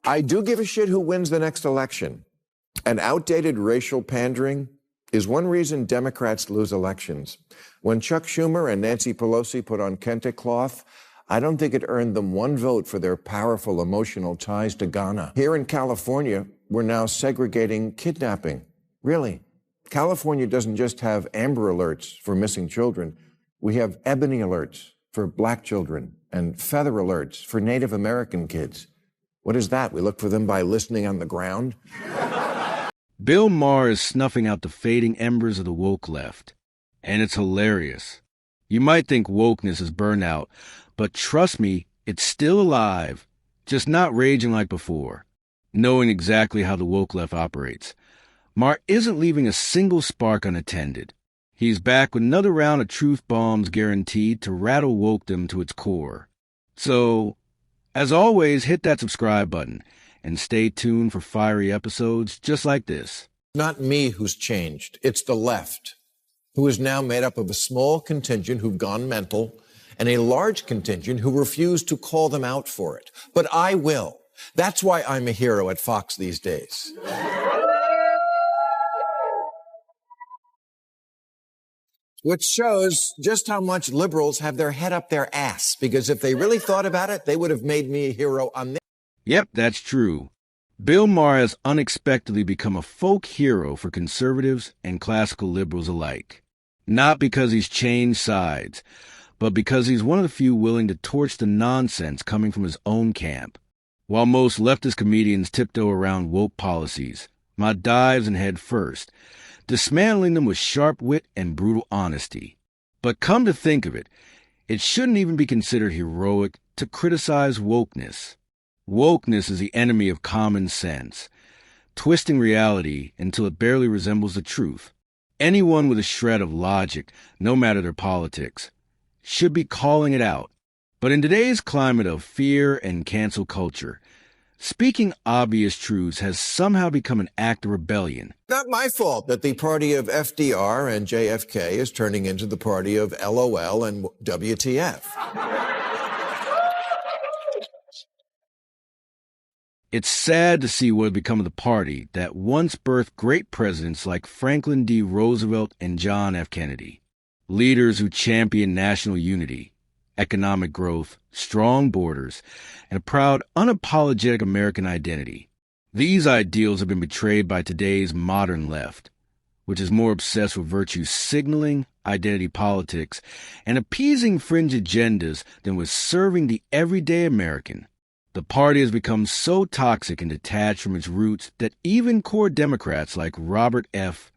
I do give a shit who wins the next election. And outdated racial pandering is one reason Democrats lose elections. When Chuck Schumer and Nancy Pelosi put on kente cloth, I don't think it earned them one vote for their powerful emotional ties to Ghana. Here in California, we're now segregating kidnapping. Really. California doesn't just have Amber Alerts for missing children. We have Ebony Alerts for black children and Feather Alerts for Native American kids. What is that? We look for them by listening on the ground? Bill Maher is snuffing out the fading embers of the woke left. And it's hilarious. You might think wokeness is burned out, but trust me, it's still alive, just not raging like before. Knowing exactly how the woke left operates, Maher isn't leaving a single spark unattended. He's back with another round of truth bombs guaranteed to rattle wokedom to its core. So, as always, hit that subscribe button and stay tuned for fiery episodes just like this. Not me who's changed. It's the left, who is now made up of a small contingent who've gone mental and a large contingent who refuse to call them out for it. But I will. That's why I'm a hero at Fox these days. Which shows just how much liberals have their head up their ass, because if they really thought about it, they would have made me a hero on their... Yep, that's true. Bill Maher has unexpectedly become a folk hero for conservatives and classical liberals alike. Not because he's changed sides, but because he's one of the few willing to torch the nonsense coming from his own camp. While most leftist comedians tiptoe around woke policies, Ma dives in head first, dismantling them with sharp wit and brutal honesty. But come to think of it, it shouldn't even be considered heroic to criticize wokeness. Wokeness is the enemy of common sense, twisting reality until it barely resembles the truth. Anyone with a shred of logic, no matter their politics, should be calling it out. But in today's climate of fear and cancel culture, speaking obvious truths has somehow become an act of rebellion. Not my fault that the party of FDR and JFK is turning into the party of LOL and WTF. It's sad to see what has become of the party that once birthed great presidents like Franklin D. Roosevelt and John F. Kennedy, leaders who championed national unity, economic growth, strong borders, and a proud, unapologetic American identity. These ideals have been betrayed by today's modern left, which is more obsessed with virtue signaling, identity politics, and appeasing fringe agendas than with serving the everyday American. The party has become so toxic and detached from its roots that even core Democrats like Robert F.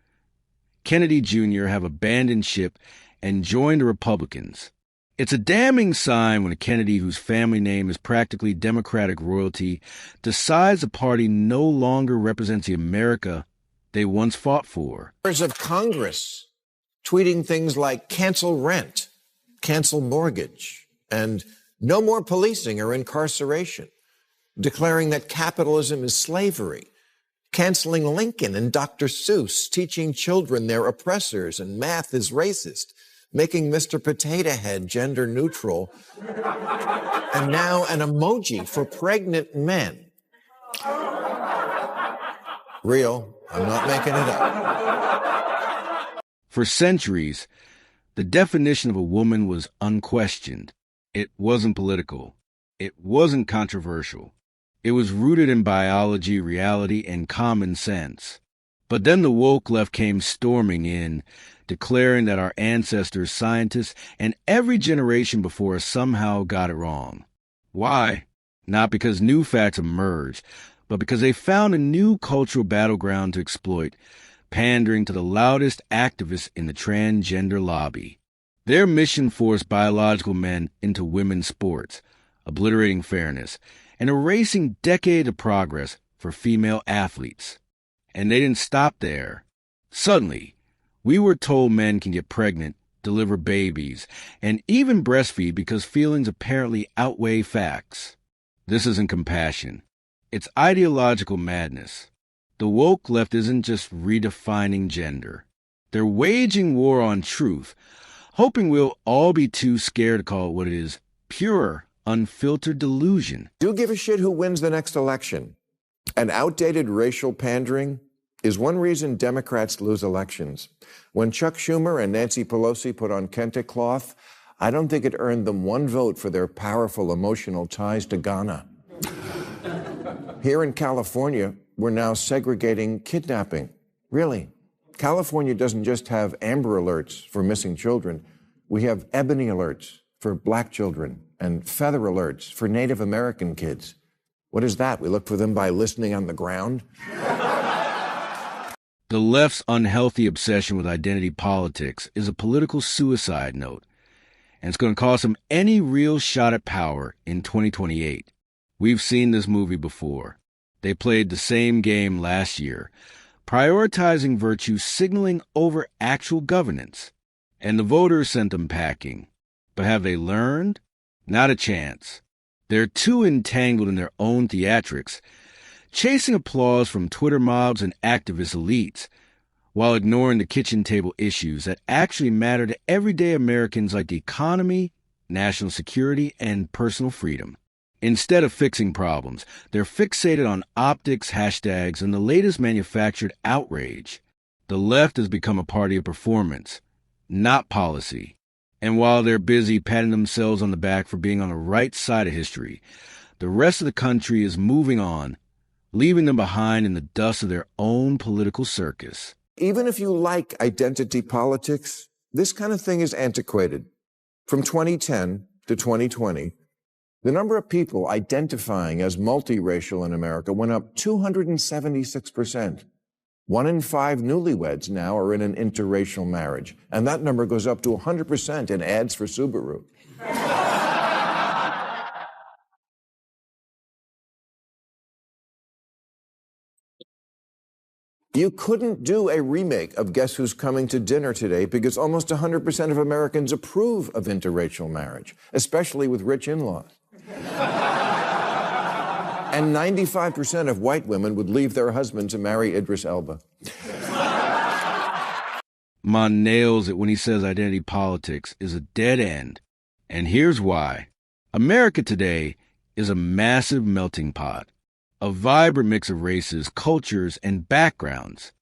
Kennedy Jr. have abandoned ship and joined the Republicans. It's a damning sign when a Kennedy whose family name is practically Democratic royalty decides the party no longer represents the America they once fought for. Members of Congress tweeting things like cancel rent, cancel mortgage, and no more policing or incarceration, declaring that capitalism is slavery, canceling Lincoln and Dr. Seuss, teaching children they're oppressors and math is racist, making Mr. Potato Head gender neutral, and now an emoji for pregnant men. Real, I'm not making it up. For centuries, the definition of a woman was unquestioned. It wasn't political. It wasn't controversial. It was rooted in biology, reality, and common sense. But then the woke left came storming in, declaring that our ancestors, scientists, and every generation before us somehow got it wrong. Why? Not because new facts emerged, but because they found a new cultural battleground to exploit, pandering to the loudest activists in the transgender lobby. Their mission forced biological men into women's sports, obliterating fairness, and erasing decades of progress for female athletes. And they didn't stop there. Suddenly, we were told men can get pregnant, deliver babies, and even breastfeed because feelings apparently outweigh facts. This isn't compassion. It's ideological madness. The woke left isn't just redefining gender. They're waging war on truth, hoping we'll all be too scared to call it what it is, pure, unfiltered delusion. Do give a shit who wins the next election. And outdated racial pandering is one reason Democrats lose elections. When Chuck Schumer and Nancy Pelosi put on kente cloth, I don't think it earned them one vote for their powerful emotional ties to Ghana. Here in California, we're now segregating kidnapping. Really. California doesn't just have Amber Alerts for missing children. We have Ebony Alerts for black children and Feather Alerts for Native American kids. What is that? We look for them by listening on the ground? The left's unhealthy obsession with identity politics is a political suicide note, and it's going to cost them any real shot at power in 2028. We've seen this movie before. They played the same game last year, prioritizing virtue signaling over actual governance, and the voters sent them packing. But have they learned? Not a chance. They're too entangled in their own theatrics, chasing applause from Twitter mobs and activist elites, while ignoring the kitchen table issues that actually matter to everyday Americans like the economy, national security, and personal freedom. Instead of fixing problems, they're fixated on optics, hashtags, and the latest manufactured outrage. The left has become a party of performance, not policy. And while they're busy patting themselves on the back for being on the right side of history, the rest of the country is moving on, leaving them behind in the dust of their own political circus. Even if you like identity politics, this kind of thing is antiquated. From 2010 to 2020, the number of people identifying as multiracial in America went up 276%. 1 in 5 newlyweds now are in an interracial marriage, and that number goes up to 100% in ads for Subaru. You couldn't do a remake of Guess Who's Coming to Dinner today because almost 100% of Americans approve of interracial marriage, especially with rich in-laws. And 95% of white women would leave their husband to marry Idris Elba. Mon nails it when he says identity politics is a dead end. And here's why. America today is a massive melting pot, a vibrant mix of races, cultures, and backgrounds.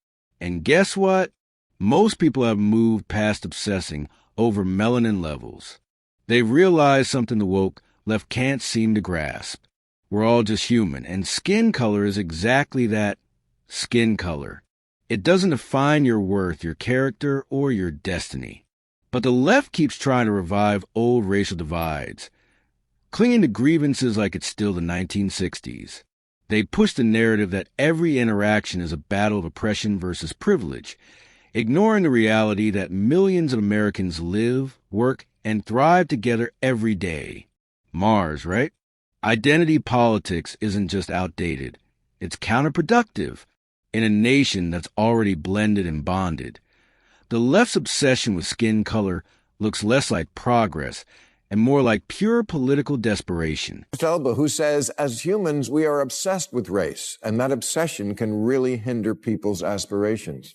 And guess what? Most people have moved past obsessing over melanin levels. They've realized something the woke left can't seem to grasp. We're all just human, and skin color is exactly that, skin color. It doesn't define your worth, your character, or your destiny. But the left keeps trying to revive old racial divides, clinging to grievances like it's still the 1960s. They push the narrative that every interaction is a battle of oppression versus privilege, ignoring the reality that millions of Americans live, work, and thrive together every day. Mars, right? Identity politics isn't just outdated. It's counterproductive in a nation that's already blended and bonded. The left's obsession with skin color looks less like progress and more like pure political desperation. Elba, who says, as humans, we are obsessed with race, and that obsession can really hinder people's aspirations.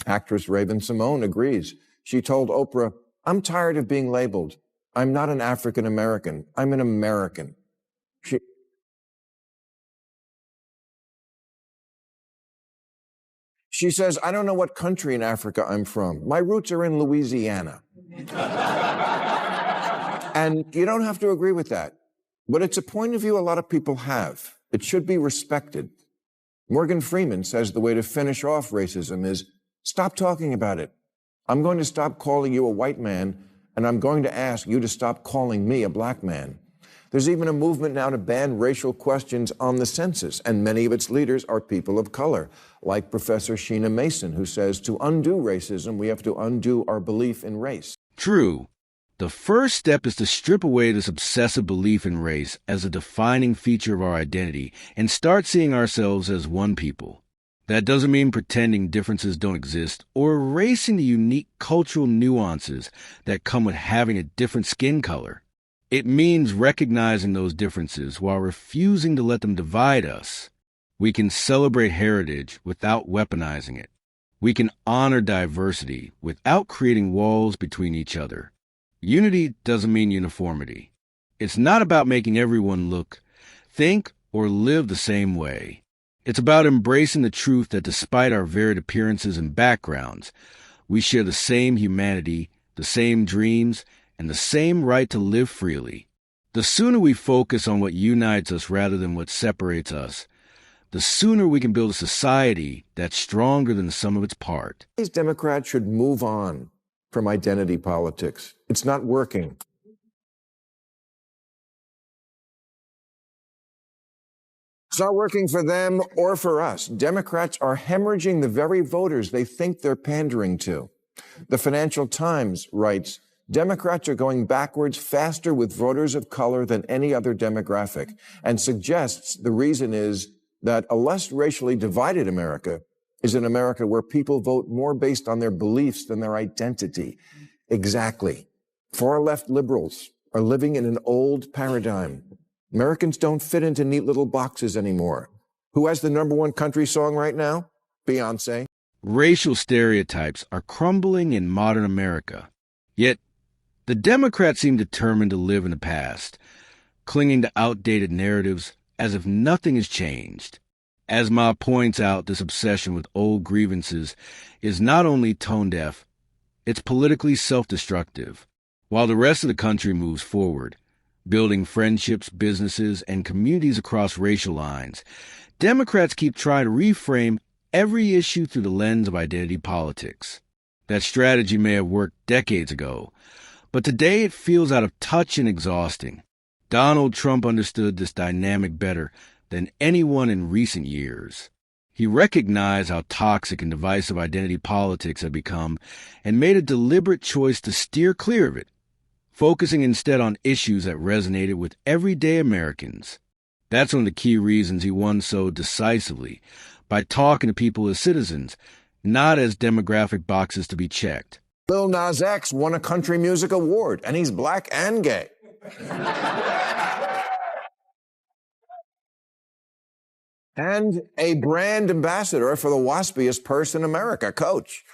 Actress Raven-Symoné agrees. She told Oprah, I'm tired of being labeled. I'm not an African American. I'm an American. She says, I don't know what country in Africa I'm from. My roots are in Louisiana. And you don't have to agree with that. But it's a point of view a lot of people have. It should be respected. Morgan Freeman says the way to finish off racism is stop talking about it. I'm going to stop calling you a white man, and I'm going to ask you to stop calling me a black man. There's even a movement now to ban racial questions on the census, and many of its leaders are people of color, like Professor Sheena Mason, who says to undo racism, we have to undo our belief in race. True. The first step is to strip away this obsessive belief in race as a defining feature of our identity and start seeing ourselves as one people. That doesn't mean pretending differences don't exist or erasing the unique cultural nuances that come with having a different skin color. It means recognizing those differences while refusing to let them divide us. We can celebrate heritage without weaponizing it. We can honor diversity without creating walls between each other. Unity doesn't mean uniformity. It's not about making everyone look, think, or live the same way. It's about embracing the truth that despite our varied appearances and backgrounds, we share the same humanity, the same dreams, and the same right to live freely. The sooner we focus on what unites us rather than what separates us, the sooner we can build a society that's stronger than the sum of its parts. These Democrats should move on from identity politics. It's not working. It's not working for them or for us. Democrats are hemorrhaging the very voters they think they're pandering to. The Financial Times writes, Democrats are going backwards faster with voters of color than any other demographic, and suggests the reason is that a less racially divided America is an America where people vote more based on their beliefs than their identity. Exactly. Far-left liberals are living in an old paradigm. Americans don't fit into neat little boxes anymore. Who has the #1 country song right now? Beyonce. Racial stereotypes are crumbling in modern America. Yet, the Democrats seem determined to live in the past, clinging to outdated narratives as if nothing has changed. As Maher points out, this obsession with old grievances is not only tone-deaf, it's politically self-destructive. While the rest of the country moves forward, building friendships, businesses, and communities across racial lines, Democrats keep trying to reframe every issue through the lens of identity politics. That strategy may have worked decades ago, but today it feels out of touch and exhausting. Donald Trump understood this dynamic better than anyone in recent years. He recognized how toxic and divisive identity politics had become and made a deliberate choice to steer clear of it, focusing instead on issues that resonated with everyday Americans. That's one of the key reasons he won so decisively, by talking to people as citizens, not as demographic boxes to be checked. Lil Nas X won a country music award, and he's black and gay. And a brand ambassador for the waspiest purse in America, Coach.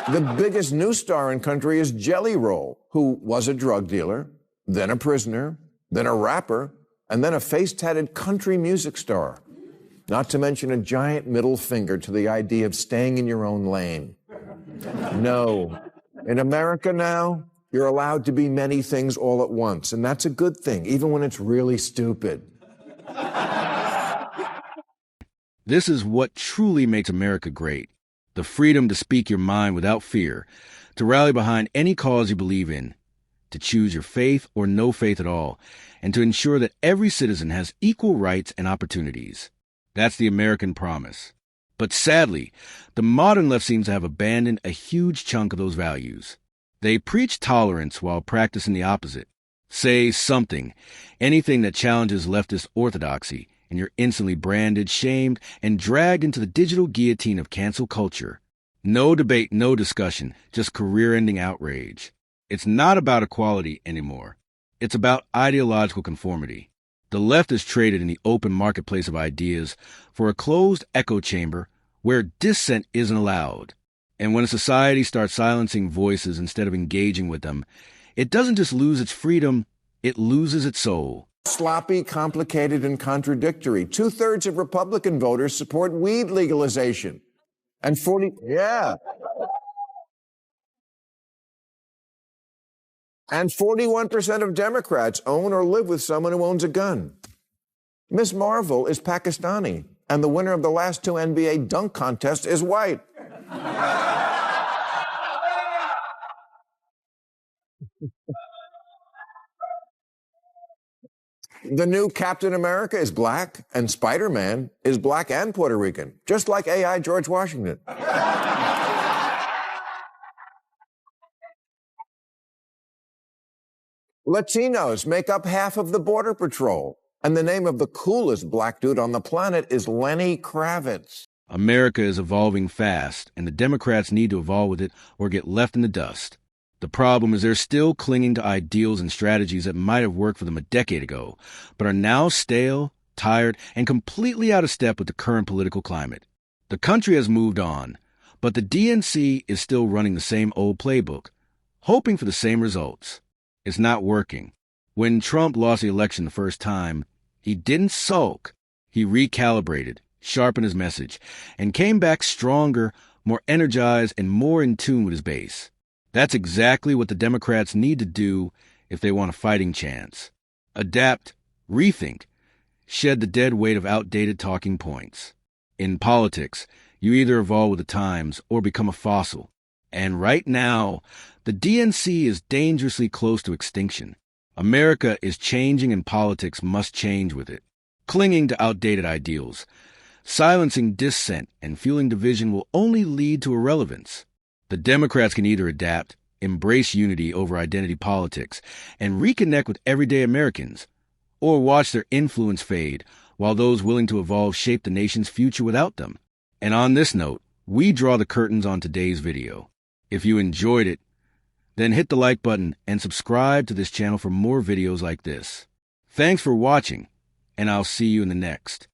The biggest news star in country is Jelly Roll, who was a drug dealer, then a prisoner, then a rapper, and then a face-tatted country music star. Not to mention a giant middle finger to the idea of staying in your own lane. No. In America now, you're allowed to be many things all at once, and that's a good thing, even when it's really stupid. This is what truly makes America great. The freedom to speak your mind without fear, to rally behind any cause you believe in, to choose your faith or no faith at all, and to ensure that every citizen has equal rights and opportunities. That's the American promise. But sadly, the modern left seems to have abandoned a huge chunk of those values. They preach tolerance while practicing the opposite. Say something, anything that challenges leftist orthodoxy, and you're instantly branded, shamed, and dragged into the digital guillotine of cancel culture. No debate, no discussion, just career-ending outrage. It's not about equality anymore. It's about ideological conformity. The left is traded in the open marketplace of ideas for a closed echo chamber where dissent isn't allowed. And when a society starts silencing voices instead of engaging with them, it doesn't just lose its freedom, it loses its soul. Sloppy, complicated, and contradictory. 2/3 of Republican voters support weed legalization. And 41% of Democrats own or live with someone who owns a gun. Miss Marvel is Pakistani, and the winner of the last 2 NBA dunk contests is white. The new Captain America is black, and Spider-Man is black and Puerto Rican, just like AI George Washington. Latinos make up half of the Border Patrol, and the name of the coolest black dude on the planet is Lenny Kravitz. America is evolving fast, and the Democrats need to evolve with it or get left in the dust. The problem is they're still clinging to ideals and strategies that might have worked for them a decade ago, but are now stale, tired, and completely out of step with the current political climate. The country has moved on, but the DNC is still running the same old playbook, hoping for the same results. It's not working. When Trump lost the election the first time, He didn't sulk. He recalibrated, sharpened his message, and came back stronger, more energized, and more in tune with his base. That's exactly what the Democrats need to do if they want a fighting chance. Adapt, rethink, shed the dead weight of outdated talking points. In politics, you either evolve with the times or become a fossil. And right now, the DNC is dangerously close to extinction. America is changing and politics must change with it. Clinging to outdated ideals, silencing dissent, and fueling division will only lead to irrelevance. The Democrats can either adapt, embrace unity over identity politics, and reconnect with everyday Americans, or watch their influence fade while those willing to evolve shape the nation's future without them. And on this note, we draw the curtains on today's video. If you enjoyed it, then hit the like button and subscribe to this channel for more videos like this. Thanks for watching, and I'll see you in the next.